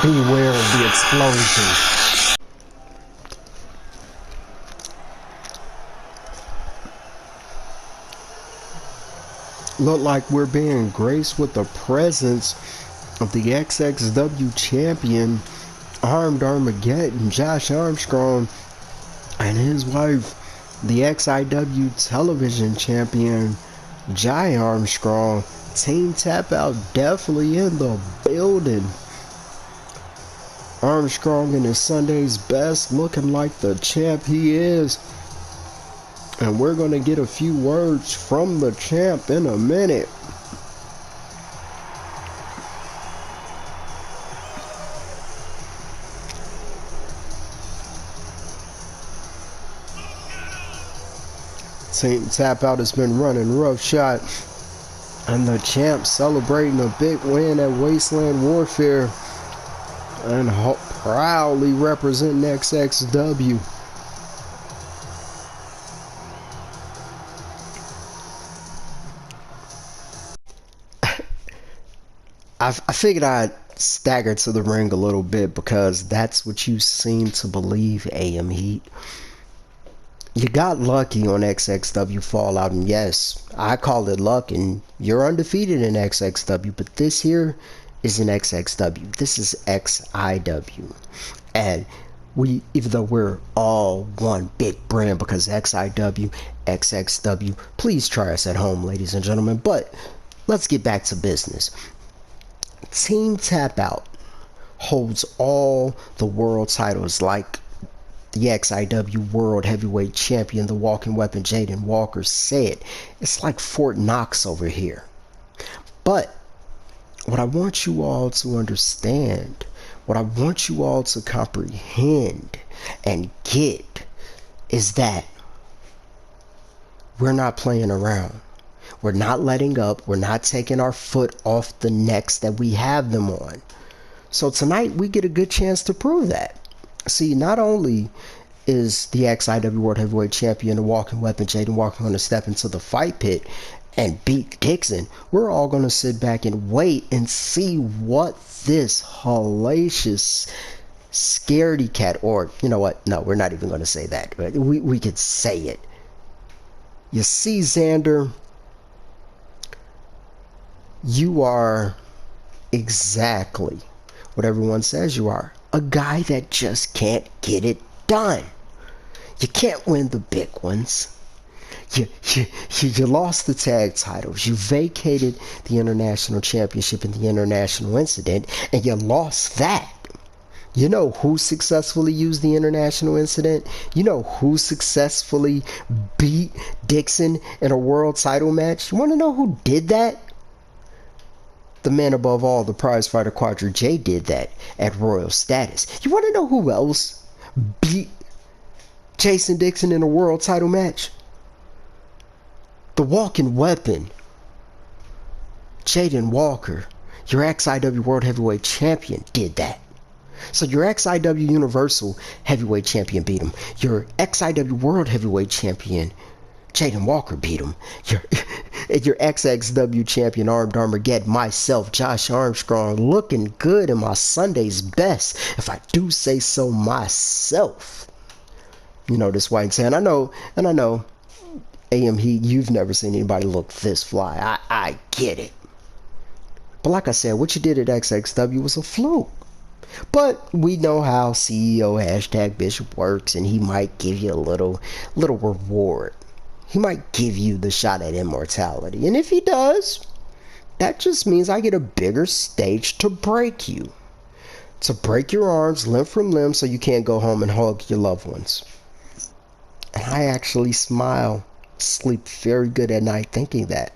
Beware of the explosion. Look like we're being graced with the presence of the XXW champion, Armed Armageddon, Josh.ARMstrong, and his wife, the XIW television champion, Jayden. Team Tap Out definitely in the building. Armstrong in his Sunday's best, looking like the champ he is. And we're going to get a few words from the champ in a minute. Team Tap Out has been running roughshod, and the champ celebrating a big win at Wasteland Warfare and proudly representing XXW. I figured I'd stagger to the ring a little bit because that's what you seem to believe, AM Heat. You got lucky on XXW Fallout, and yes, I call it luck, and you're undefeated in XXW, but this here isn't XXW. This is XIW. And even though we're all one big brand, because XIW, XXW, please try us at home, ladies and gentlemen, but let's get back to business. Team Tap Out holds all the world titles, like the XIW World Heavyweight Champion, the walking weapon Jayden Walker said. It's like Fort Knox over here. But what I want you all to understand, what I want you all to comprehend and get, is that we're not playing around. We're not letting up. We're not taking our foot off the necks that we have them on. So tonight we get a good chance to prove that. See, not only is the XIW World Heavyweight Champion, the walking weapon Jayden Walker, going to step into the fight pit and beat Dixon, we're all going to sit back and wait and see what this hellacious scaredy cat, or you know what, no, we're not even going to say that, but we could say it. You see, Xander, you are exactly what everyone says you are. A guy that just can't get it done. You can't win the big ones. You lost the tag titles. You vacated the international championship in the international incident, and you lost that. You know who successfully used the international incident? You know who successfully beat Dixon in a world title match? You want to know who did that? The man above all, the prize fighter Quadra J, did that at Royal Status. You want to know who else beat Jason Dixon in a world title match? The walking weapon, Jayden Walker, your XIW World Heavyweight Champion, did that. So your XIW Universal Heavyweight Champion beat him. Your XIW World Heavyweight Champion, Jayden Walker, beat him. Your XXW champion, Armed Armageddon, myself, Josh.ARMstrong, looking good in my Sunday's best, if I do say so myself. You know this white tan. I know, AM Heat, you've never seen anybody look this fly. I get it. But like I said, what you did at XXW was a fluke. But we know how CEO #Bishop works, and he might give you a little reward. He might give you the shot at immortality. And if he does, that just means I get a bigger stage to break you. To break your arms limb from limb so you can't go home and hug your loved ones. And I actually smile, sleep very good at night thinking that.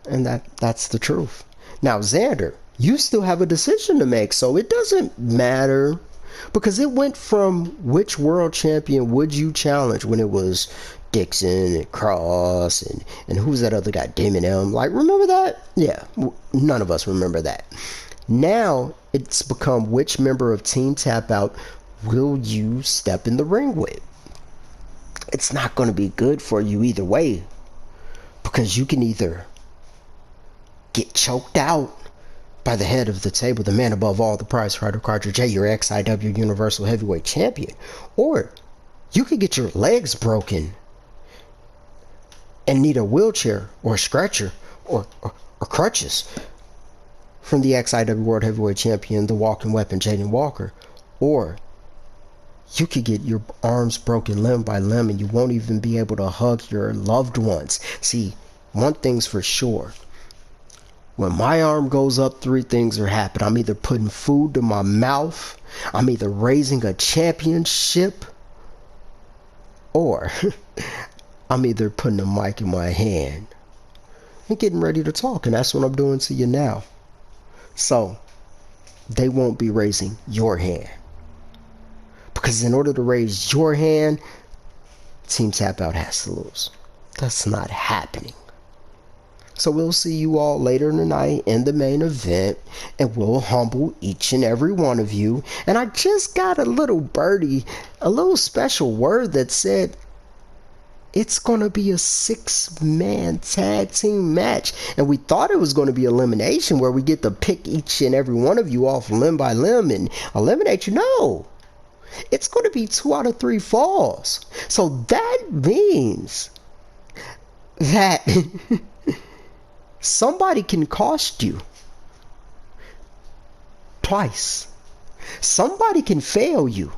And that's the truth. Now, Xander, you still have a decision to make, so it doesn't matter. Because it went from which world champion would you challenge when it was Dixon and Cross and who's that other guy, Damon M. Like, remember that? Yeah, none of us remember that. Now it's become which member of Team Tap Out will you step in the ring with? It's not going to be good for you either way, because you can either get choked out by the head of the table, the man above all, the prize fighter, Carter J, your XIW Universal Heavyweight Champion. Or you could get your legs broken and need a wheelchair or a stretcher or crutches from the XIW World Heavyweight Champion, the walking weapon, Jayden Walker. Or you could get your arms broken limb by limb and you won't even be able to hug your loved ones. See, one thing's for sure. When my arm goes up, three things are happening. I'm either putting food to my mouth, I'm either raising a championship, or I'm either putting a mic in my hand and getting ready to talk. And that's what I'm doing to you now. So, they won't be raising your hand. Because in order to raise your hand, Team Tap Out has to lose. That's not happening. So we'll see you all later tonight in the main event, and we'll humble each and every one of you. And I just got a little birdie, a little special word that said it's going to be a 6-man tag team match. And we thought it was going to be elimination, where we get to pick each and every one of you off limb by limb and eliminate you. No, it's going to be 2 out of 3 falls. So that means that somebody can cost you twice. Somebody can fail you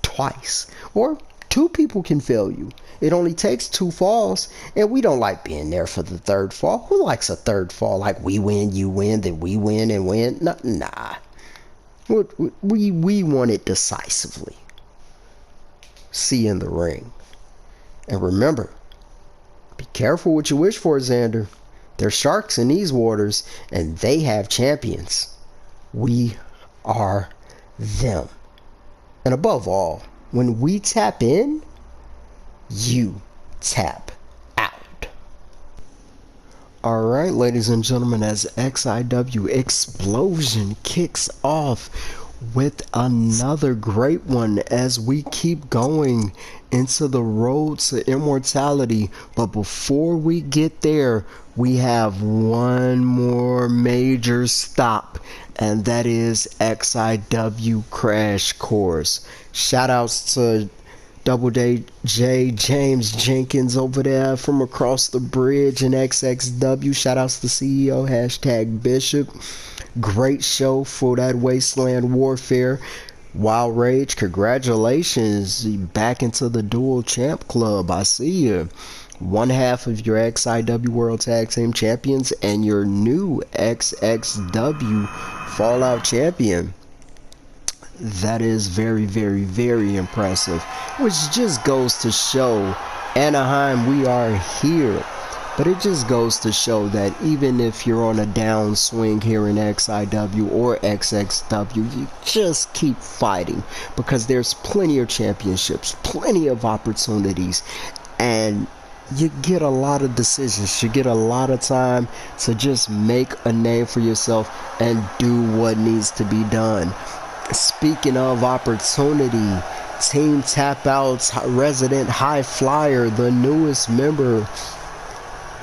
twice. Or 2 people can fail you. It only takes 2 falls, and we don't like being there for the 3rd fall. Who likes a 3rd fall? Like we win, you win, then we win and win? Nah. We want it decisively. See you in the ring. And remember, be careful what you wish for, Xander. There's sharks in these waters, and they have champions. We are them. And above all, when we tap in, you tap out. Alright, ladies and gentlemen, as XIW Xplosion kicks off with another great one as we keep going into the road to immortality. But before we get there, we have one more major stop, and that is XIW Crash Course. Shout outs to Double J James Jenkins over there from across the bridge in XXW. Shout outs to CEO #Bishop. Great show for that Wasteland Warfare. Wild Rage, congratulations, back into the Dual Champ Club. I see you. One half of your XIW World Tag Team Champions and your new XXW Fallout Champion. That is very, very, very impressive. Which just goes to show, Anaheim, we are here. But it just goes to show that even if you're on a downswing here in XIW or XXW, you just keep fighting, because there's plenty of championships, plenty of opportunities, and you get a lot of decisions. You get a lot of time to just make a name for yourself and do what needs to be done. Speaking of opportunity, Team Tap Out's resident high flyer, the newest member,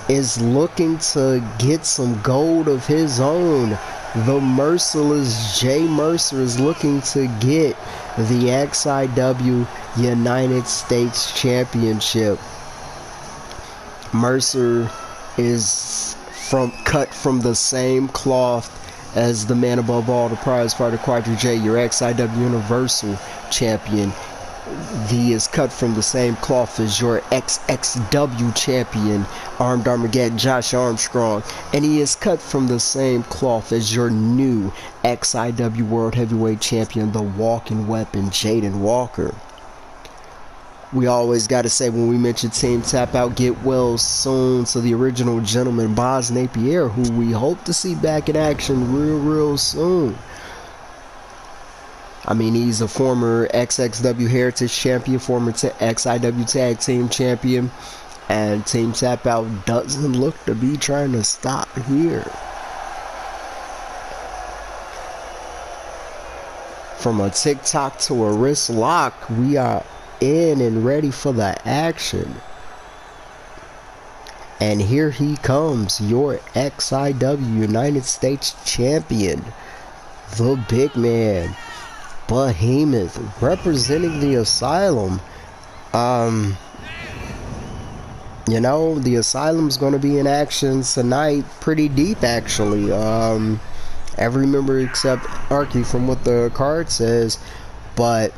is looking to get some gold of his own. The merciless Jay Mercer is looking to get the XIW United States Championship. Mercer is cut from the same cloth as the man above all, the prize fighter, Quadra J, your XIW Universal Champion. He is cut from the same cloth as your XXW champion, Armed Armageddon, Josh.ARMstrong. And he is cut from the same cloth as your new XIW World Heavyweight Champion, the walking weapon, Jayden Walker. We always got to say, when we mention Team Tap Out, get well soon to the original gentleman, Boz Napier, who we hope to see back in action real soon. I mean, he's a former XXW Heritage Champion, former XIW Tag Team Champion, and Team Tap Out doesn't look to be trying to stop here. From a TikTok to a wrist lock, we are in and ready for the action. And here he comes, your XIW United States champion, the big man, Behemoth, representing the Asylum. You know, the Asylum's going to be in action tonight, pretty deep actually. Every member except Arky from what the card says, but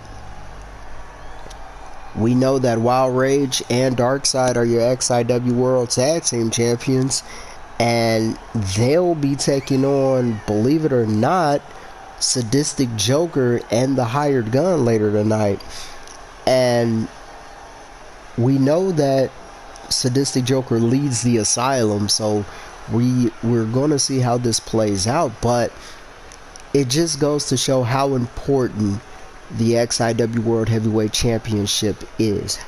we know that Wild Rage and Darkseid are your XIW World Tag Team Champions, and they'll be taking on, believe it or not, Sadistic Joker and the Hired Gun later tonight. And we know that Sadistic Joker leads the Asylum, so we're going to see how this plays out, but it just goes to show how important the XIW World Heavyweight Championship is.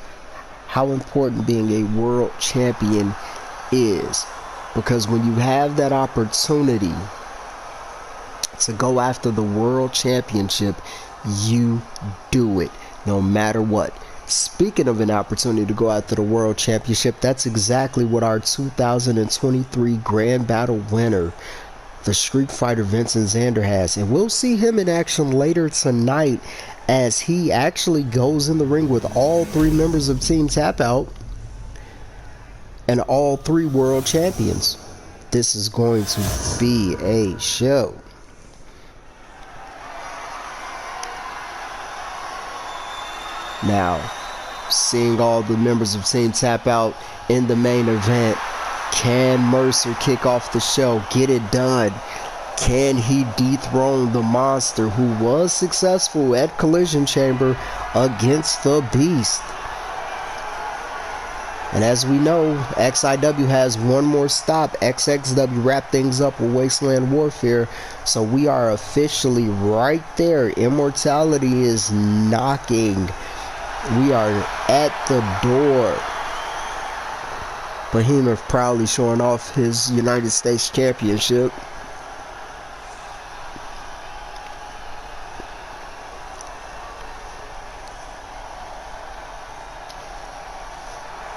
How important being a world champion is. Because when you have that opportunity to go after the world championship, you do it no matter what. Speaking of an opportunity to go after the world championship, that's exactly what our 2023 Grand Battle winner, the Street Fighter Vincent Xander, has. And we'll see him in action later tonight as he actually goes in the ring with all three members of Team Tap Out and all three world champions. This is going to be a show. Now, seeing all the members of Team Tap Out in the main event, can Mercer kick off the show, get it done? Can he dethrone the monster who was successful at Collision Chamber against the Beast? And as we know, XIW has one more stop. XXW wrap things up with Wasteland Warfare. So we are officially right there. Immortality is knocking. We are at the door. Behemoth proudly showing off his United States Championship.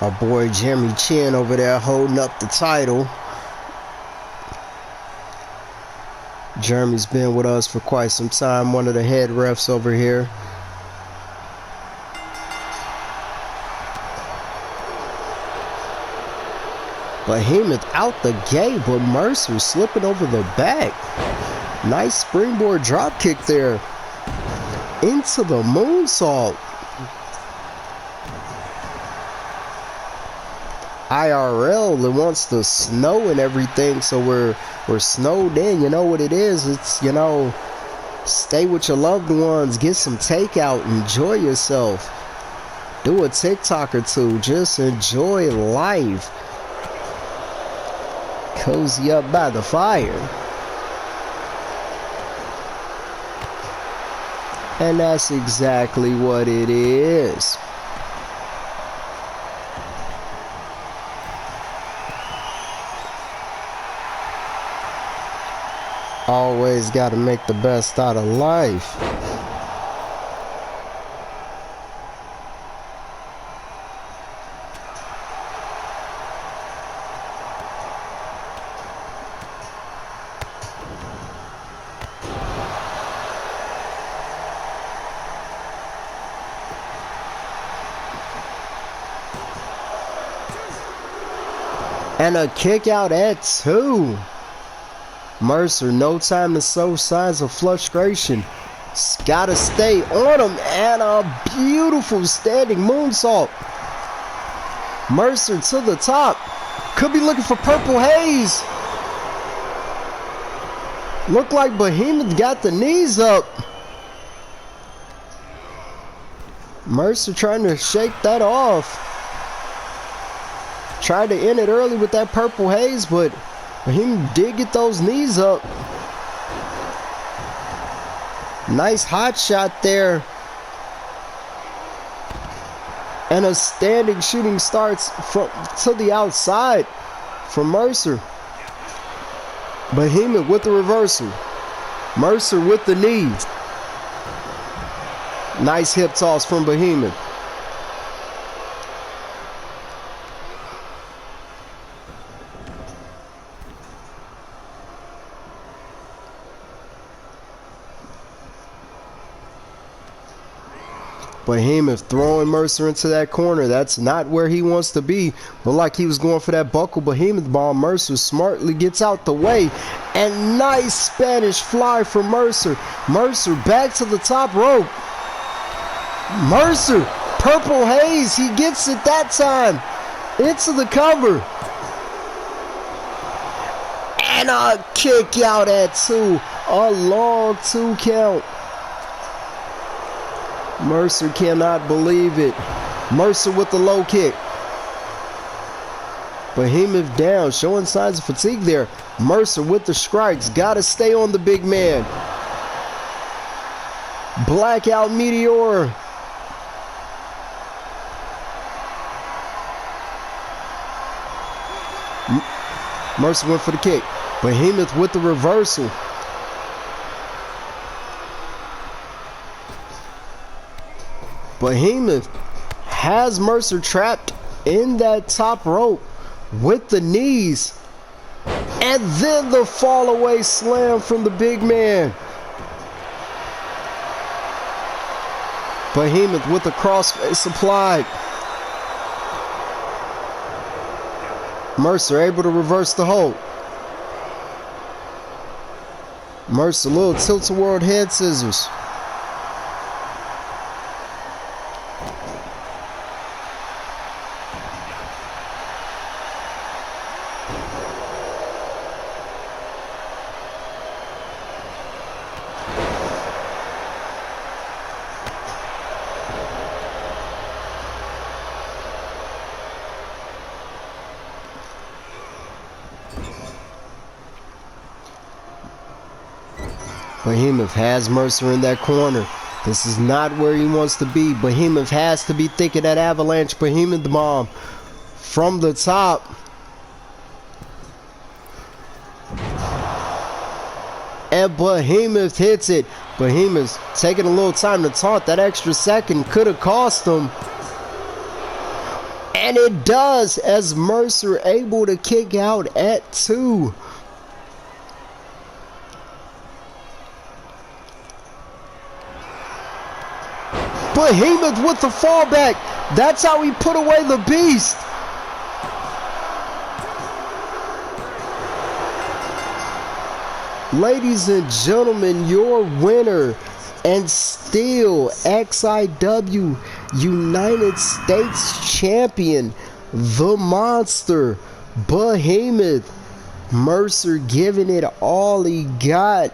Our boy Jeremy Chin over there holding up the title. Jeremy's been with us for quite some time, one of the head refs over here. Behemoth out the gate, but Mercer slipping over the back. Nice springboard drop kick there into the moonsault. IRL, it wants the snow and everything, so we're snowed in. You know what it is? It's, you know, stay with your loved ones, get some takeout, enjoy yourself, do a TikTok or two, just enjoy life. Cozy up by the fire. And that's exactly what it is. Always got to make the best out of life. And a kick out at 2. Mercer, no time to show signs of frustration. Gotta stay on him. And a beautiful standing moonsault. Mercer to the top. Could be looking for Purple Haze. Look like Behemoth got the knees up. Mercer trying to shake that off. Tried to end it early with that Purple Haze, but Behemoth did get those knees up. Nice hot shot there. And a standing shooting starts from to the outside from Mercer. Behemoth with the reversal. Mercer with the knee. Nice hip toss from Behemoth. Behemoth throwing Mercer into that corner. That's not where he wants to be. Looked like he was going for that buckle Behemoth bomb. Mercer smartly gets out the way. And nice Spanish fly from Mercer. Mercer back to the top rope. Mercer, purple haze. He gets it that time. Into the cover. And a kick out at 2. A long 2 count. Mercer cannot believe it. Mercer with the low kick. Behemoth down, showing signs of fatigue there. Mercer with the strikes. Gotta stay on the big man. Blackout Meteor. Mercer went for the kick. Behemoth with the reversal. Behemoth has Mercer trapped in that top rope with the knees. And then the fall away slam from the big man. Behemoth with the crossface applied. Mercer able to reverse the hold. Mercer, little tilt-a-whirl head scissors. Behemoth has Mercer in that corner. This is not where he wants to be. Behemoth has to be thinking that avalanche Behemoth bomb from the top. And Behemoth hits it. Behemoth taking a little time to taunt. That extra second could have cost him. And it does, as Mercer able to kick out at 2. Behemoth with the fallback. That's how he put away the beast. Ladies and gentlemen, your winner and still XIW United States champion, the monster, Behemoth. Mercer giving it all he got.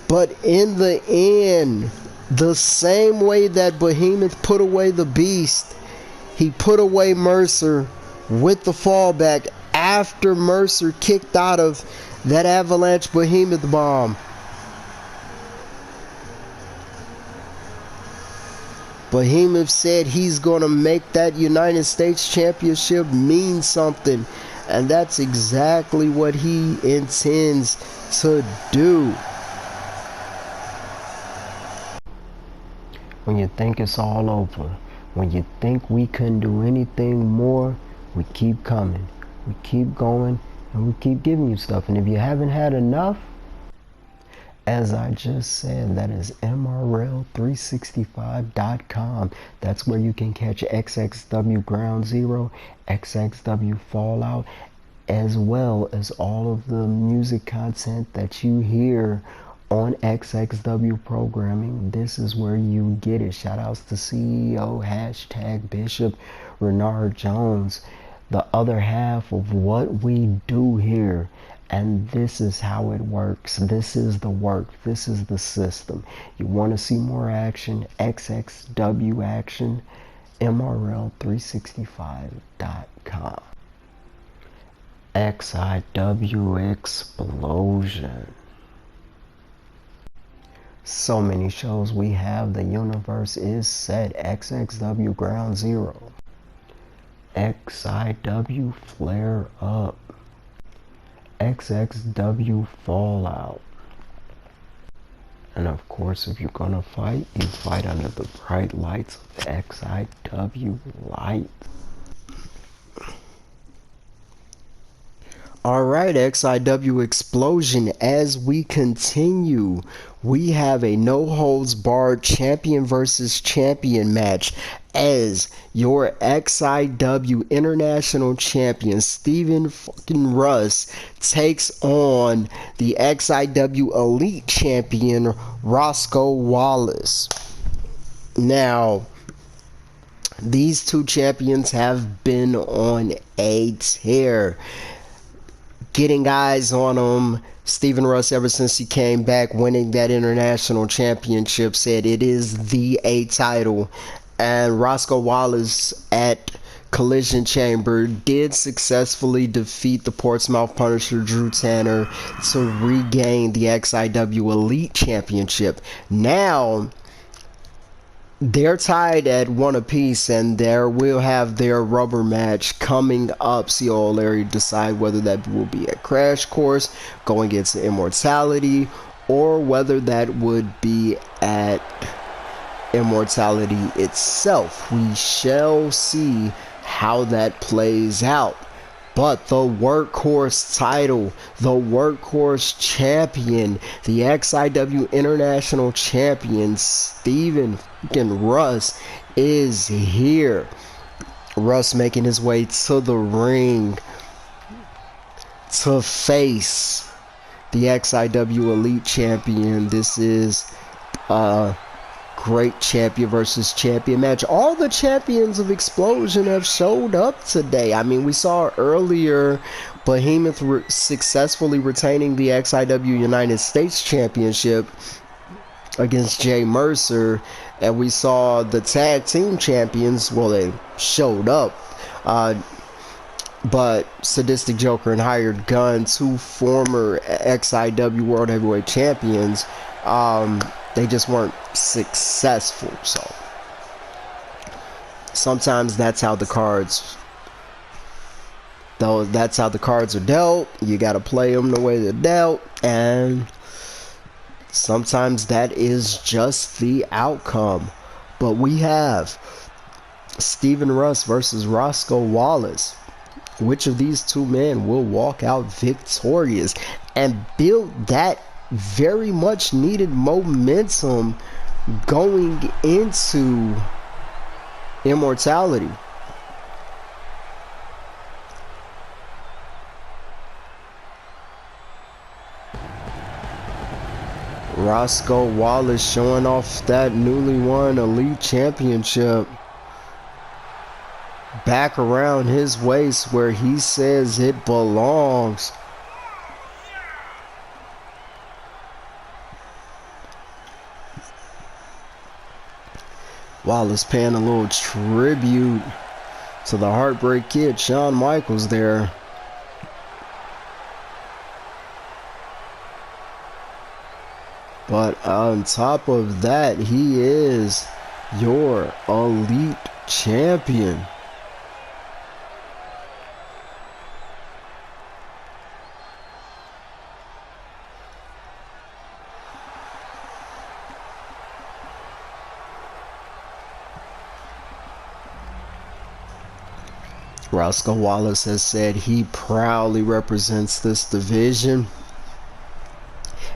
But in the end, the same way that Behemoth put away the beast, he put away Mercer with the fallback after Mercer kicked out of that avalanche Behemoth bomb. Behemoth said he's going to make that United States Championship mean something, and that's exactly what he intends to do. When you think it's all over, when you think we couldn't do anything more, we keep coming, we keep going, and we keep giving you stuff. And if you haven't had enough, as I just said, that is MRL365.com. That's where you can catch XXW Ground Zero, XXW Fallout, as well as all of the music content that you hear on XXW programming. This is where you get it. Shout outs to CEO, hashtag Bishop Renard Jones, the other half of what we do here. And this is how it works. This is the work. This is the system. You want to see more action? XXW action, MRL365.com. XIW Xplosion. So many shows we have. The universe is set. XXW Ground Zero, XIW Flare Up, XXW Fallout. And of course, if you're gonna fight, you fight under the bright lights of XIW Light. Alright, XIW Xplosion, as we continue we have a no-holds-barred champion versus champion match as your XIW International Champion Steven fucking Russ takes on the XIW Elite Champion Roscoe Wallace. Now, these two champions have been on a tear, getting eyes on them. Steven Russ, ever since he came back, winning that international championship, said it is the A title. And Roscoe Wallace at Collision Chamber did successfully defeat the Portsmouth Punisher Drew Tanner to regain the XIW Elite Championship. Now they're tied at 1 apiece, and there will have their rubber match coming up. CO Larry decide whether that will be a Crash Course going into Immortality, or whether that would be at Immortality itself. We shall see how that plays out. But the workhorse title, the workhorse champion, the XIW International Champion, Steven Russ, is here. Russ making his way to the ring to face the XIW Elite Champion. This is great champion versus champion match. All the champions of Xplosion have showed up today. I mean, we saw earlier Behemoth successfully retaining the XIW United States Championship against Jay Mercer, and we saw the tag team champions, well, they showed up, but Sadistic Joker and Hired Gun, two former XIW World Heavyweight Champions, they just weren't successful. So sometimes that's how the cards, though, that's how the cards are dealt. You got to play them the way they're dealt, and sometimes that is just the outcome. But we have Steven Russ versus Roscoe Wallace. Which of these two men will walk out victorious and build that very much needed momentum going into Immortality? Roscoe Wallace showing off that newly won Elite Championship back around his waist where he says it belongs. Wallace paying a little tribute to the Heartbreak Kid, Shawn Michaels there. But on top of that, he is your Elite Champion. Roscoe Wallace has said he proudly represents this division,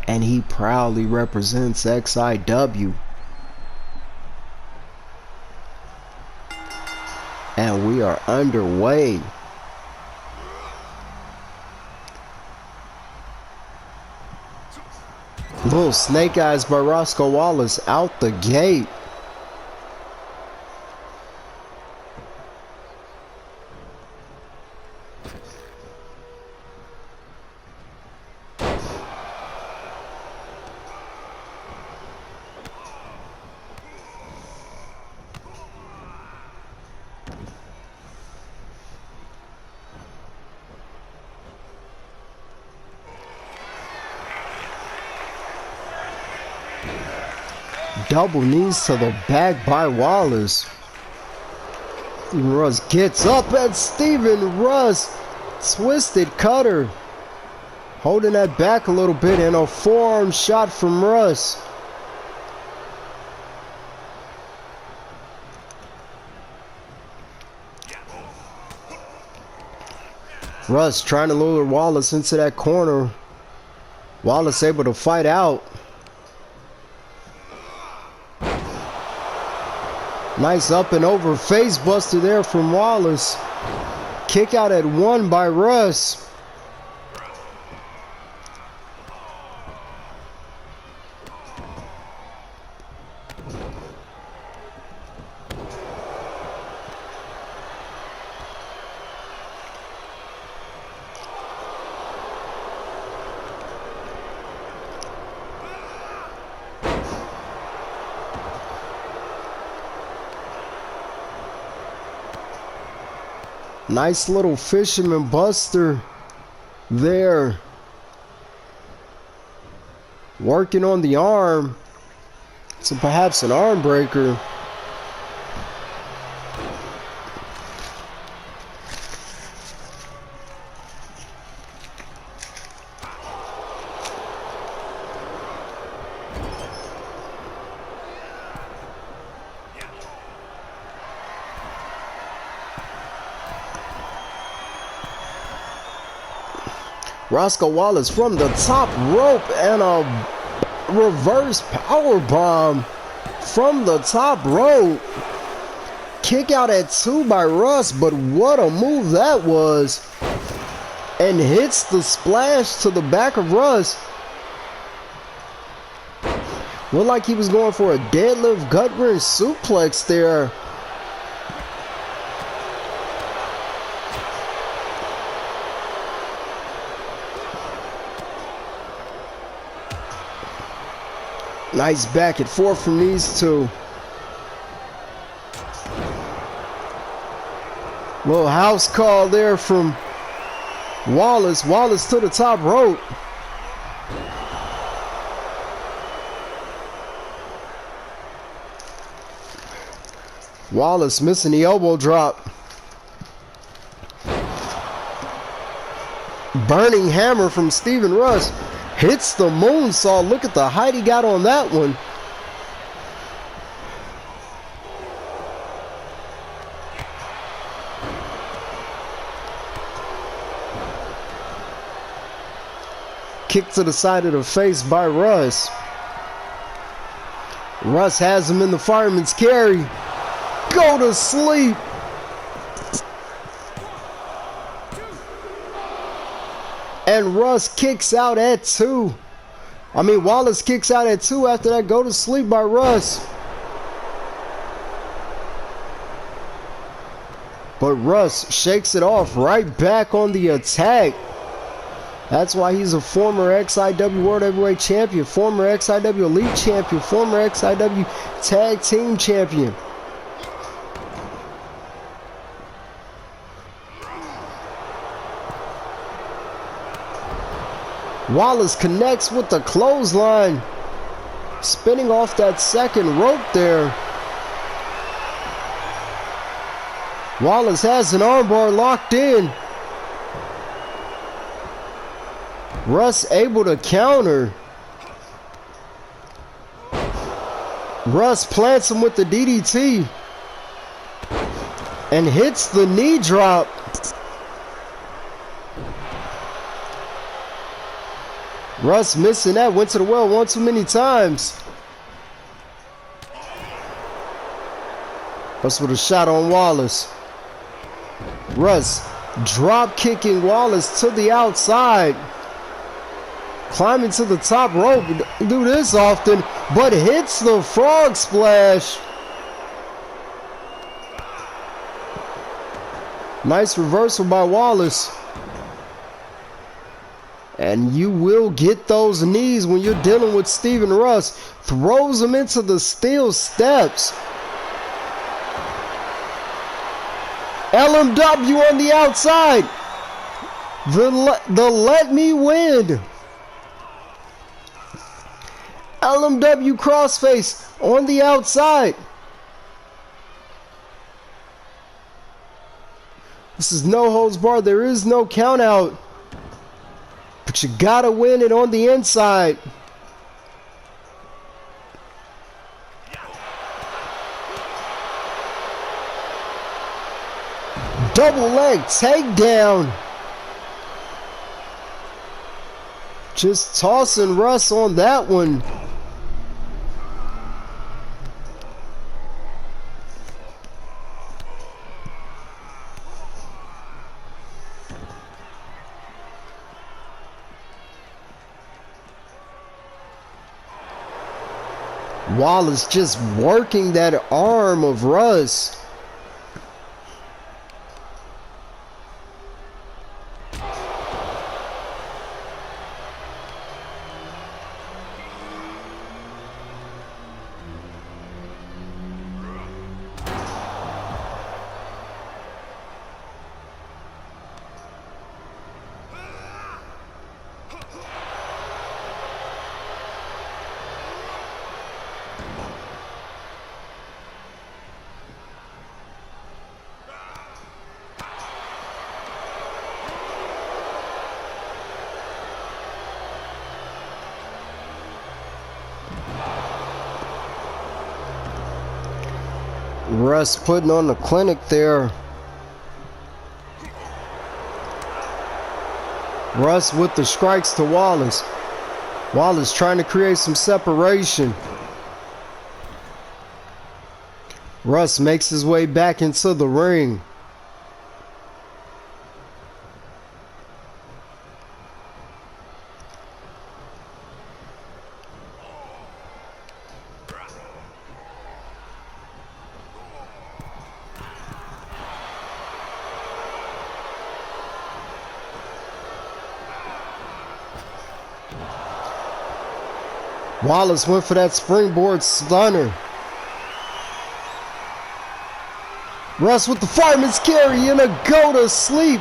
and he proudly represents XIW. And we are underway. Little snake eyes by Roscoe Wallace out the gate. Double knees to the back by Wallace. Steven Russ gets up, and Steven Russ, twisted cutter, holding that back a little bit, and a forearm shot from Russ. Russ trying to lure Wallace into that corner. Wallace able to fight out. Nice up and over face buster there from Wallace. Kick out at 1 by Russ. Nice little fisherman buster there. Working on the arm. So perhaps an arm breaker. Roscoe Wallace from the top rope and a reverse power bomb from the top rope. Kick out at 2 by Russ, but what a move that was. And hits the splash to the back of Russ. Looked like he was going for a deadlift gut wrench suplex there. Nice back and forth from these two. Little house call there from Wallace. Wallace to the top rope. Wallace missing the elbow drop. Burning hammer from Steven Russ. Hits the moonsault. Look at the height he got on that one. Kick to the side of the face by Russ. Russ has him in the fireman's carry. Go to sleep. And Russ kicks out at 2. Wallace kicks out at 2 after that go to sleep by Russ. But Russ shakes it off right back on the attack. That's why he's a former XIW World Heavyweight Champion, former XIW Elite Champion, former XIW Tag Team Champion. Wallace connects with the clothesline. Spinning off that second rope there. Wallace has an armbar locked in. Russ able to counter. Russ plants him with the DDT. And hits the knee drop. Russ missing that, went to the well one too many times. Russ with a shot on Wallace. Russ drop kicking Wallace to the outside. Climbing to the top rope. Do this often, but hits the frog splash. Nice reversal by Wallace. And you will get those knees when you're dealing with Steven Russ. Throws him into the steel steps. LMW on the outside. The let me win. LMW crossface on the outside. This is no holds barred. There is no count out. But you gotta win it on the inside. Double leg takedown. Just tossing Russ on that one. Wallace just working that arm of Russ. Russ putting on the clinic there. Russ with the strikes to Wallace. Wallace trying to create some separation. Russ makes his way back into the ring. Wallace went for that springboard stunner. Russ with the fireman's carry and a go to sleep.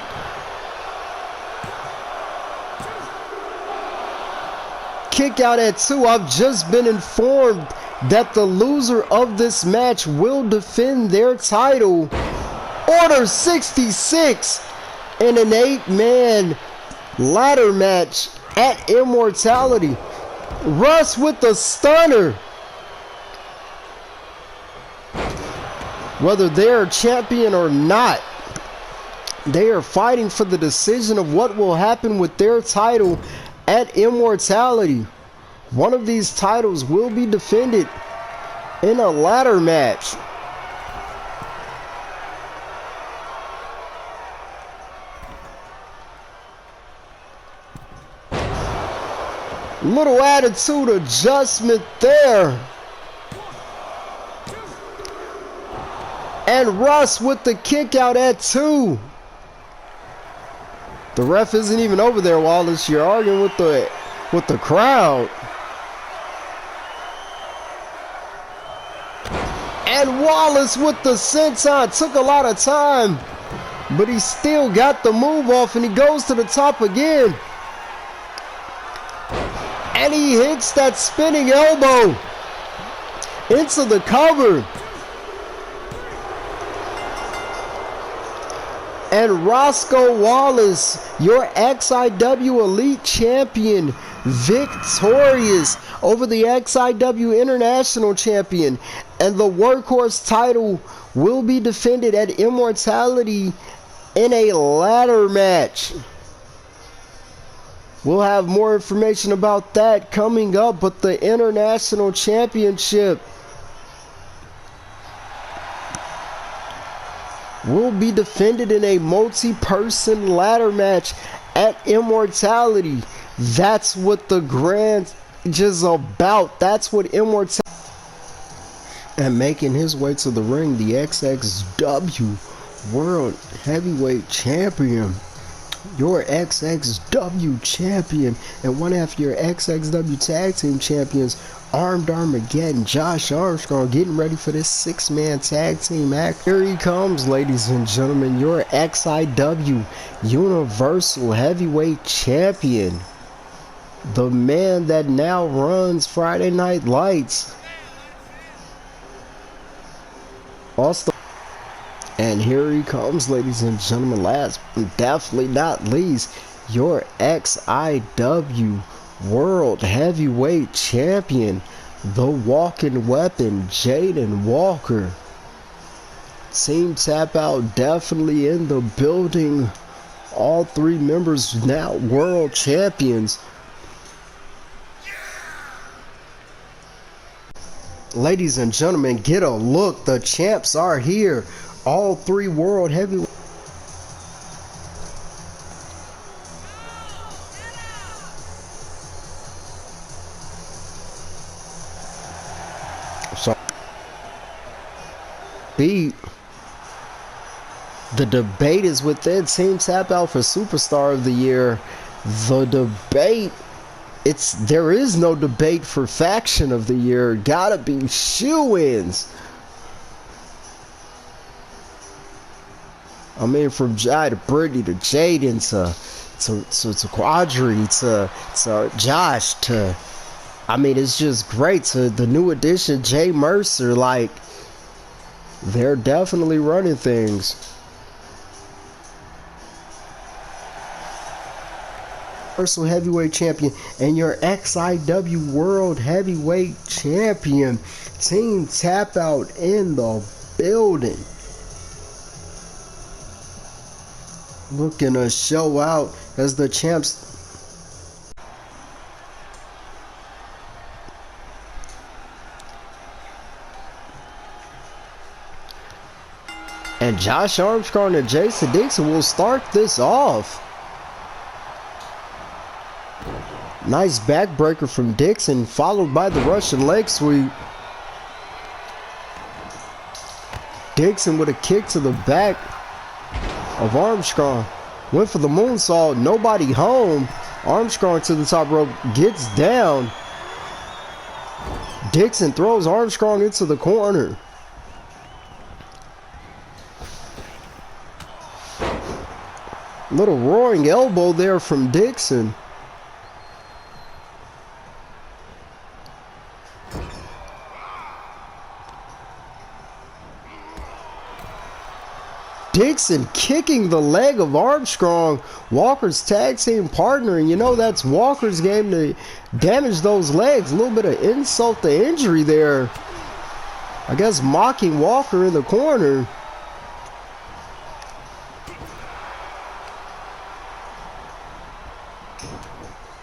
Kick out at 2. I've just been informed that the loser of this match will defend their title. Order 66 in an 8-man ladder match at Immortality. Russ with the stunner. Whether they're champion or not, they are fighting for the decision of what will happen with their title at Immortality. One of these titles will be defended in a ladder match. Little attitude adjustment there. And Russ with the kick out at 2. The ref isn't even over there, Wallace. You're arguing with the crowd. And Wallace with the senton. Took a lot of time, but he still got the move off, and he goes to the top again. And he hits that spinning elbow into the cover. And Roscoe Wallace, your XIW Elite Champion, victorious over the XIW International Champion. And the Workhorse title will be defended at Immortality in a ladder match. We'll have more information about that coming up, but the International Championship will be defended in a multi-person ladder match at Immortality. That's what the Grand is about. That's what Immortality. And making his way to the ring, the XXW World Heavyweight Champion, your XXW Champion, and one half your XXW Tag Team Champions, Armed Armageddon, Josh.ARMstrong, getting ready for this 6-man tag team act. Here he comes, ladies and gentlemen, your XIW Universal Heavyweight Champion, the man that now runs Friday Night Lights. Also, and here he comes, ladies and gentlemen, last but definitely not least, your XIW World Heavyweight Champion, the walking weapon, Jayden Walker. Team Tap Out definitely in the building. All 3 members now world champions. Ladies and gentlemen, get a look. The champs are here. All 3 world heavyweight. beat. The debate is within Team Tap Out for Superstar of the Year. The debate, there is no debate for Faction of the Year. Gotta be shoo-ins. I mean, from Jai to Brittany to Jayden to Quadri to Josh to, I mean, it's just great. To the new addition, Jay Mercer. Like, they're definitely running things. Universal Heavyweight Champion and your XIW World Heavyweight Champion. Team Tap Out in the building. Looking to show out as the champs. And Josh.ARMstrong and Jason Dixon will start this off. Nice backbreaker from Dixon, followed by the Russian leg sweep. Dixon with a kick to the back of Armstrong. Went for the moonsault, nobody home. Armstrong to the top rope, gets down. Dixon throws Armstrong into the corner. Little roaring elbow there from Dixon. Dixon kicking the leg of Armstrong, Walker's tag team partner, and you know that's Walker's game to damage those legs. A little bit of insult to injury there. I guess mocking Walker in the corner.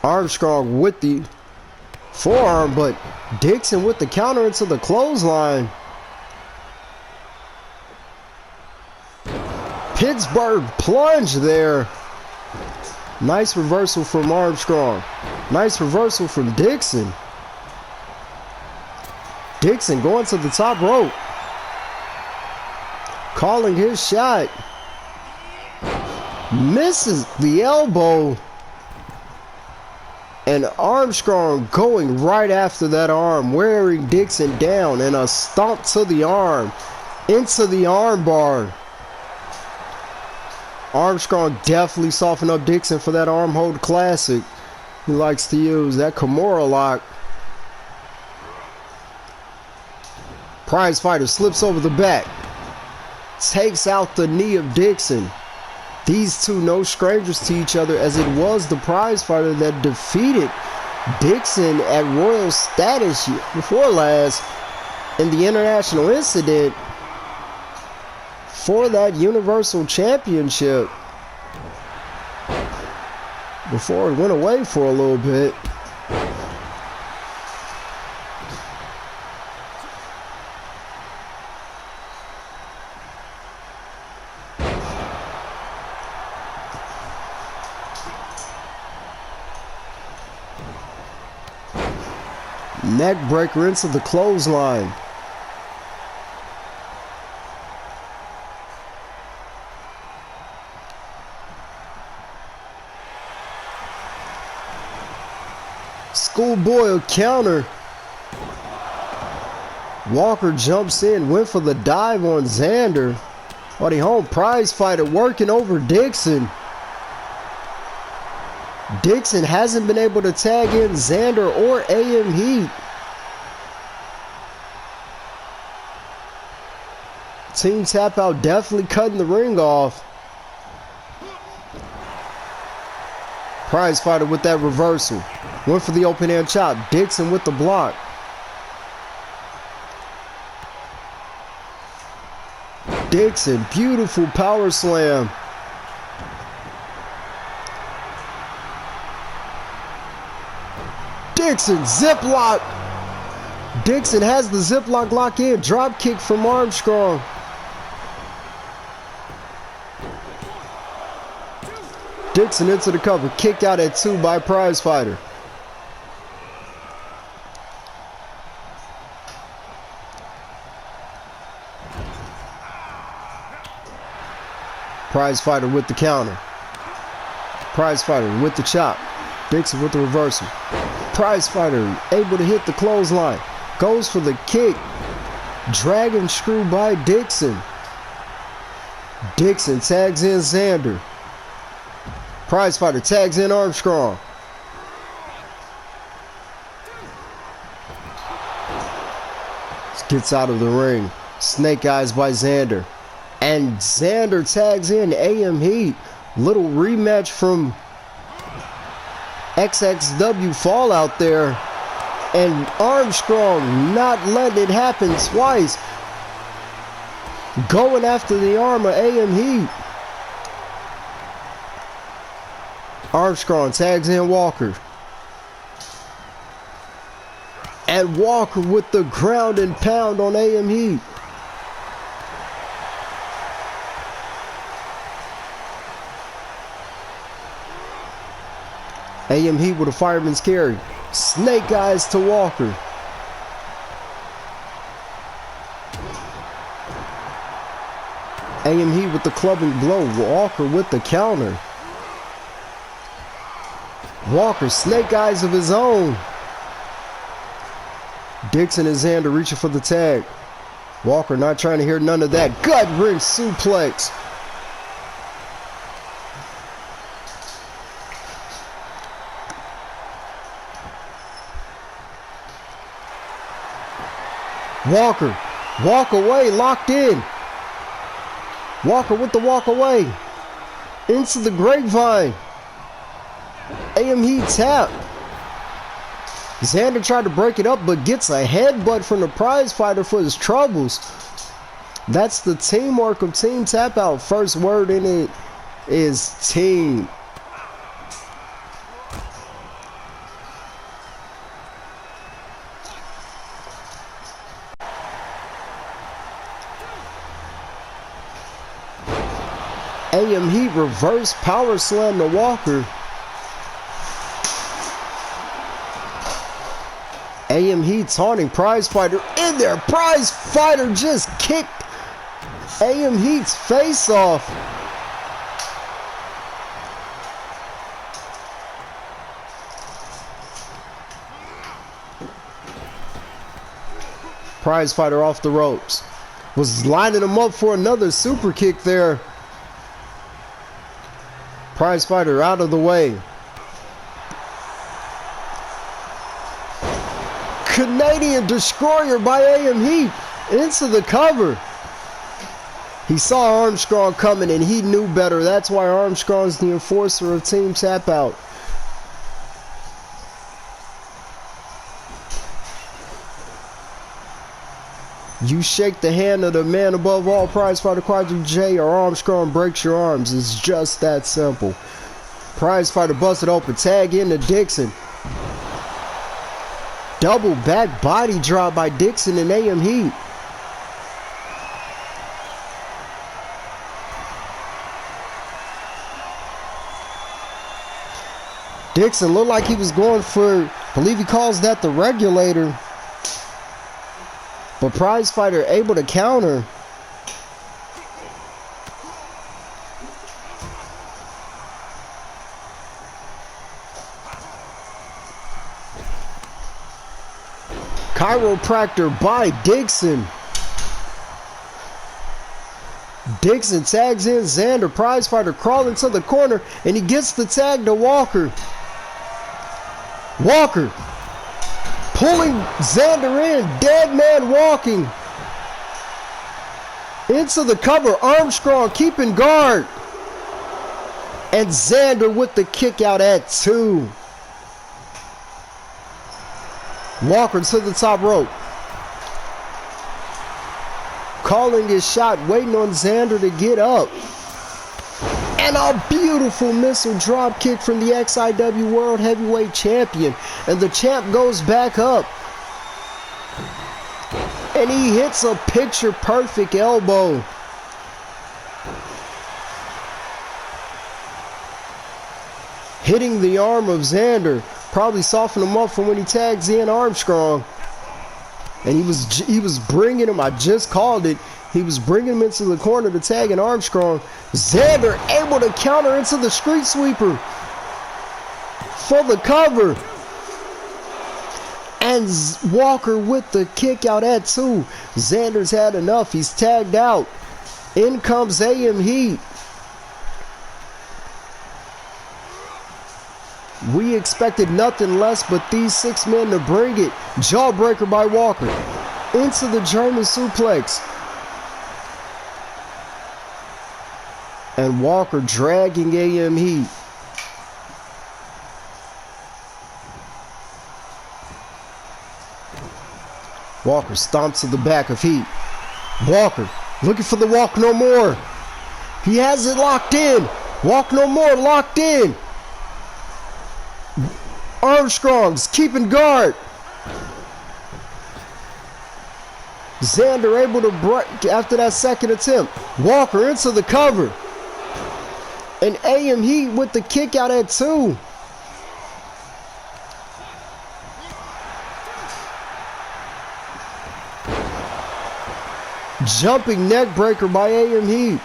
Armstrong with the forearm, but Dixon with the counter into the clothesline. Pittsburgh plunge there. Nice reversal from Armstrong. Nice reversal from Dixon. Dixon going to the top rope. Calling his shot. Misses the elbow. And Armstrong going right after that arm, wearing Dixon down, and a stomp to the arm, into the arm bar. Armstrong definitely softened up Dixon for that arm hold classic. He likes to use that Kimura lock. Prize fighter slips over the back. Takes out the knee of Dixon. These two no strangers to each other, as it was the prize fighter that defeated Dixon at Royal Status before last in the international incident for that Universal Championship before it went away for a little bit. Neck breaker into the clothesline. Schoolboy counter. Walker jumps in, went for the dive on Xander. Buddy home, prize fighter working over Dixon. Dixon hasn't been able to tag in Xander or AM Heat. Team Tap Out definitely cutting the ring off. Prize fighter with that reversal. Went for the open hand chop. Dixon with the block. Dixon, beautiful power slam. Dixon, zip lock. Dixon has the zip lock lock in. Drop kick from Armstrong. Dixon into the cover. Kicked out at 2 by prize fighter. Prize fighter with the counter. Prize fighter with the chop. Dixon with the reversal. Prize fighter able to hit the clothesline. Goes for the kick. Dragon screw by Dixon. Dixon tags in Xander. Prize fighter tags in Armstrong. Gets out of the ring. Snake eyes by Xander. And Xander tags in AM Heat. Little rematch from XXW Fallout there. And Armstrong not letting it happen twice. Going after the arm of AM Heat. Armstrong tags in Walker. And Walker with the ground and pound on AM Heat. AM Heat with a fireman's carry. Snake eyes to Walker. AM Heat with the clubbing blow. Walker with the counter. Walker snake eyes of his own. Dixon and Xander reaching for the tag. Walker not trying to hear none of that. Gut wrench suplex. Walker. Walk away. Locked in. Walker with the walk away. Into the grapevine. AM Heat tap. Xander tried to break it up, but gets a headbutt from the prize fighter for his troubles. That's the teamwork of Team Tap Out. First word in it is team. AM Heat reverse power slam to Walker. AM Heat taunting prize fighter in there. Prize fighter just kicked AM Heat's face off. Prize fighter off the ropes. Was lining him up for another super kick there. Prize fighter out of the way. Canadian destroyer by AM Heat into the cover. He saw Armstrong coming and he knew better. That's why Armstrong's the enforcer of Team Tap Out. You shake the hand of the man above all, prize fighter Quadri J, or Armstrong breaks your arms. It's just that simple. Prize fighter busted open, tag into Dixon. Double back body drop by Dixon and AM Heat. Dixon looked like he was going for, I believe he calls that the regulator. But prize fighter able to counter. Chiropractor by Dixon. Dixon tags in Xander. Prize fighter crawling to the corner and he gets the tag to Walker. Walker pulling Xander in. Dead man walking. Into the cover. Armstrong keeping guard. And Xander with the kick out at 2. Walker to the top rope. Calling his shot, waiting on Xander to get up. And a beautiful missile drop kick from the XIW World Heavyweight Champion. And the champ goes back up. And he hits a picture perfect elbow. Hitting the arm of Xander. Probably softened him up from when he tags in Armstrong. And he was bringing him, I just called it, He was bringing him into the corner to tag in Armstrong. Xander able to counter into the street sweeper for the cover. And Walker with the kick out at 2. Xander's had enough. He's tagged out. In comes AM Heat. We expected nothing less but these 6 men to bring it. Jawbreaker by Walker. Into the German suplex. And Walker dragging AM Heat. Walker stomps to the back of Heat. Walker looking for the walk no more. He has it locked in. Walk no more locked in. Armstrong's keeping guard. Xander able to break after that second attempt. Walker into the cover. And AM Heat with the kick out at 2. Jumping neck breaker by AM Heat.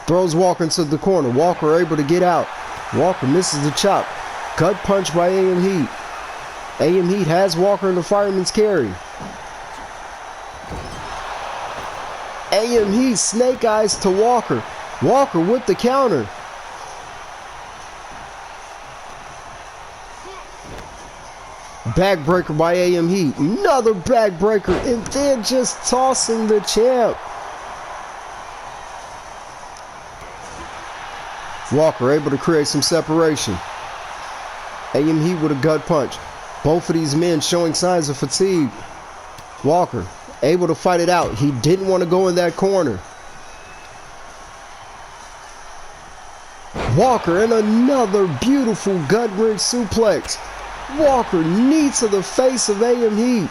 Throws Walker into the corner. Walker able to get out. Walker misses the chop. Gut punch by AM Heat. AM Heat has Walker in the fireman's carry. AM Heat snake eyes to Walker. Walker with the counter. Backbreaker by AM Heat. Another backbreaker. And then just tossing the champ. Walker able to create some separation. AM Heat with a gut punch. Both of these men showing signs of fatigue. Walker able to fight it out. He didn't want to go in that corner. Walker and another beautiful gut wrench suplex. Walker knee to the face of AM Heat.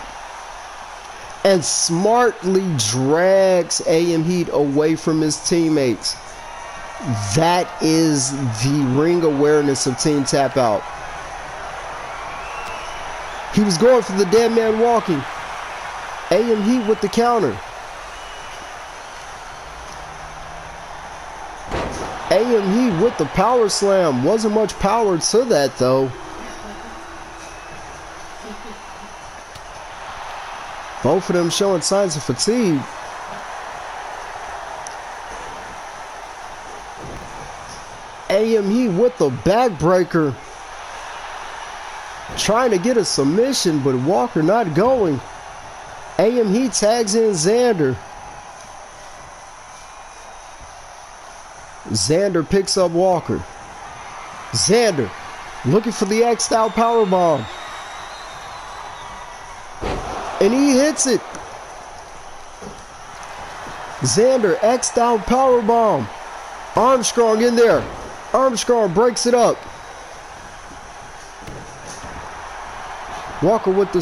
And smartly drags AM Heat away from his teammates. That is the ring awareness of Team Tap Out. He was going for the dead man walking. AM Heat with the counter. AM Heat with the power slam. Wasn't much power to that though. Both of them showing signs of fatigue. AM Heat with the backbreaker. Trying to get a submission, but Walker not going. AM Heat tags in Xander. Xander picks up Walker. Xander looking for the X-style powerbomb. And he hits it. Xander X-style powerbomb. Armstrong in there. Armstrong breaks it up. Walker with the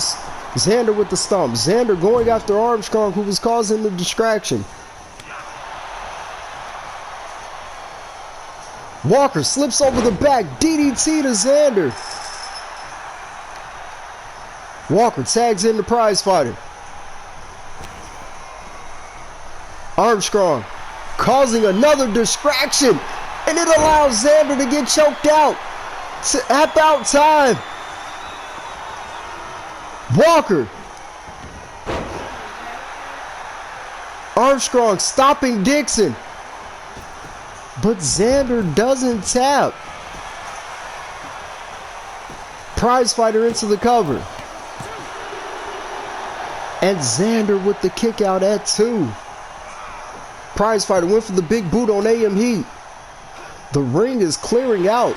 Xander with the stomp. Xander going after Armstrong, who was causing the distraction. Walker slips over the back. DDT to Xander. Walker tags in the prize fighter. Armstrong causing another distraction. And it allows Xander to get choked out. Tap out time. Walker. Armstrong stopping Dixon. But Xander doesn't tap. Prize fighter into the cover. And Xander with the kick out at 2. Prize fighter went for the big boot on AM Heat. The ring is clearing out.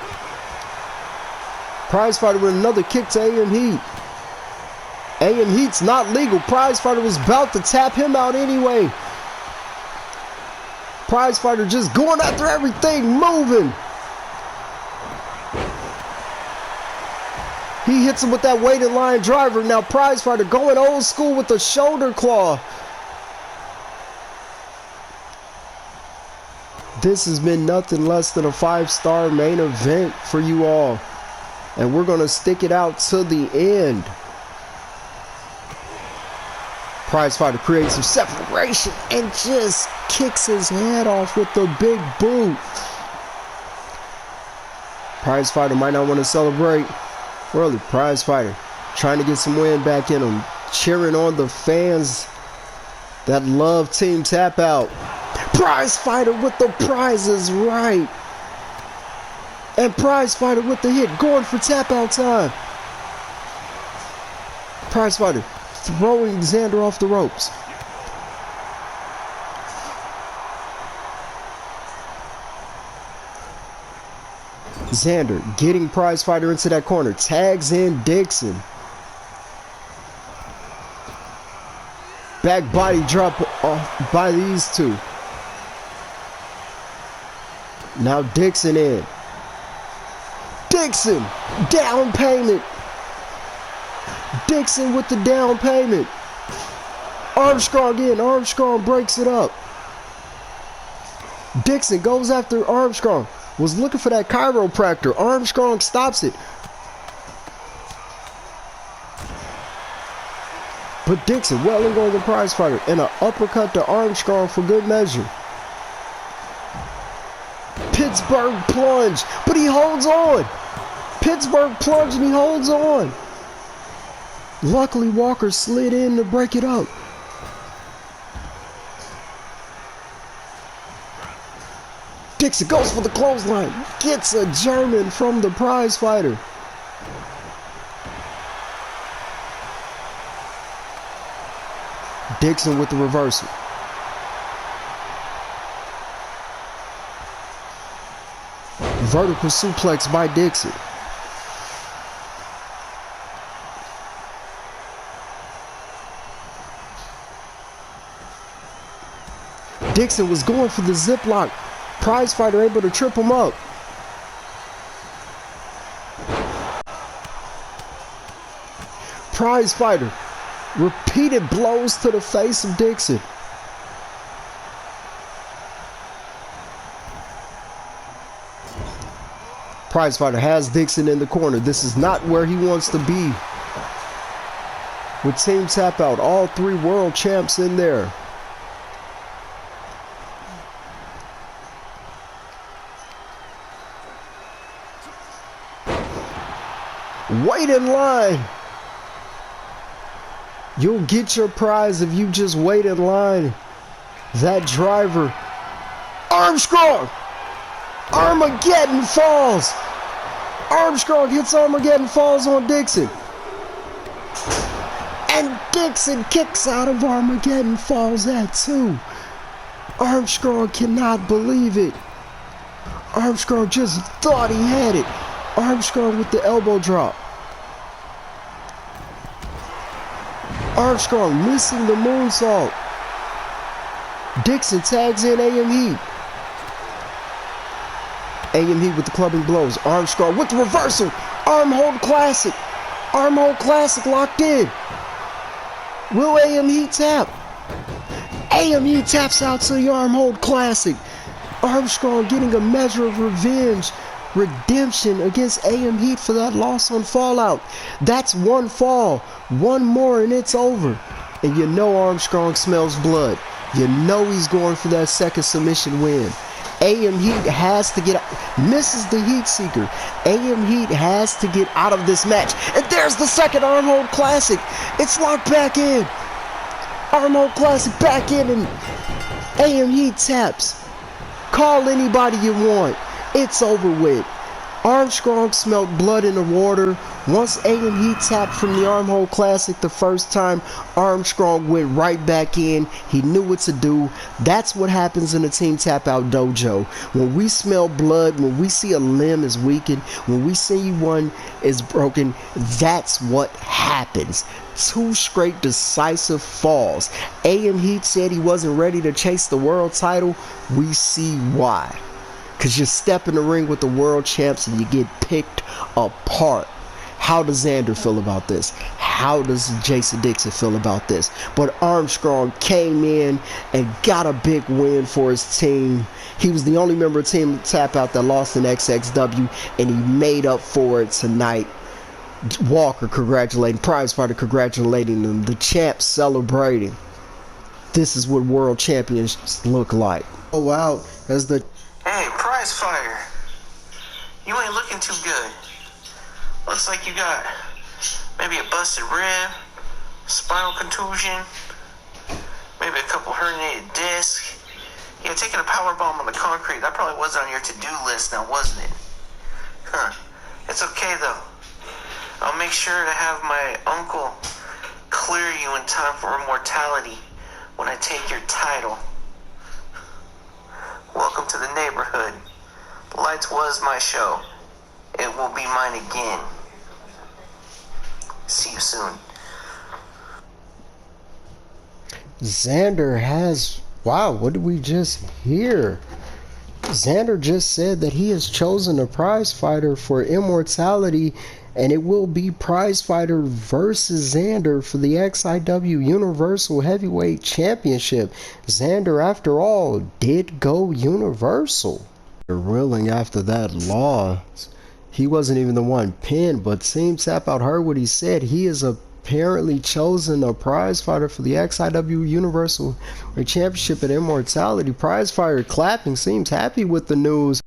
Prize fighter with another kick to AM Heat. AM Heat's not legal. Prize fighter was about to tap him out anyway. Prize fighter just going after everything, moving. He hits him with that weighted line driver. Now prize fighter going old school with the shoulder claw. This has been nothing less than a 5-star main event for you all. And we're going to stick it out to the end. Prize Fighter creates some separation and just kicks his head off with the big boot. Prize Fighter might not want to celebrate. Really, Prize Fighter trying to get some wind back in him. Cheering on the fans that love Team Tap Out. Prize Fighter with the prizes right. And Prize Fighter with the hit, going for tap out time. Prize Fighter throwing Xander off the ropes. Xander getting Prize Fighter into that corner. Tags in Dixon. Back body drop off by these two. Now Dixon in. Dixon, down payment. Dixon with the down payment. Armstrong in. Armstrong breaks it up. Dixon goes after Armstrong. Was looking for that chiropractor. Armstrong stops it. But Dixon welling on the Prize Fighter and an uppercut to Armstrong for good measure. Pittsburgh plunge, but he holds on. Pittsburgh plunge and he holds on. Luckily, Walker slid in to break it up. Dixon goes for the clothesline. Gets a German from the Prize Fighter. Dixon with the reversal. Vertical suplex by Dixon. Dixon was going for the zip lock. Prize Fighter able to trip him up. Prize Fighter. Repeated blows to the face of Dixon. Prize Fighter has Dixon in the corner. This is not where he wants to be. With Team Tap Out, all three world champs in there. Wait in line. You'll get your prize if you just wait in line. That driver. Armstrong! Armageddon falls! Armstrong hits Armageddon falls on Dixon. And Dixon kicks out of Armageddon falls at 2. Armstrong cannot believe it. Armstrong just thought he had it. Armstrong with the elbow drop. Armstrong missing the moonsault. Dixon tags in AM Heat. AM Heat with the clubbing blows. Armstrong with the reversal. Arm hold classic. Arm hold classic locked in. Will AM Heat tap? AM Heat taps out to the arm hold classic. Armstrong getting a measure of revenge. Redemption against AM Heat for that loss on Fallout. That's one fall. One more and it's over. And you know Armstrong smells blood. You know he's going for that second submission win. AM Heat has to get out. Misses the Heat Seeker. AM Heat has to get out of this match. And there's the second arm hold classic. It's locked back in. Arm hold classic back in and AM Heat taps. Call anybody you want. It's over with. Armstrong smelt blood in the water. Once AM Heat tapped from the Arm Hold Classic the first time, Armstrong went right back in. He knew what to do. That's what happens in a Team Tap Out dojo. When we smell blood, when we see a limb is weakened, when we see one is broken, that's what happens. 2 straight decisive falls. AM Heat said he wasn't ready to chase the world title. We see why. Because you step in the ring with the world champs and you get picked apart. How does Xander feel about this? How does Jason Dixon feel about this? But Armstrong came in and got a big win for his team. He was the only member of Team Tap Out that lost in XXW, and he made up for it tonight Walker congratulating, prize fighter congratulating them, the champ celebrating. This is what world champions look like. Oh wow, as the hey, prize fighter, you ain't looking too good. Looks like you got maybe a busted rib, spinal contusion, maybe a couple herniated discs. Yeah, taking a power bomb on the concrete, that probably wasn't on your to-do list now, wasn't it? Huh. It's okay though. I'll make sure to have my uncle clear you in time for immortality when I take your title. Welcome to the neighborhood. Lights was my show. It will be mine again. See you soon. Xander has, wow, what did we just hear? Xander just said that he has chosen a prize fighter for immortality, and it will be prize fighter versus Xander for the XIW Universal Heavyweight Championship. Xander, after all, did go universal. Reeling after that loss. He wasn't even the one pinned, but Team Tap Out heard what he said. He is apparently chosen a prize fighter for the XIW Universal Championship at Immortality. Prize fighter clapping, seems happy with the news.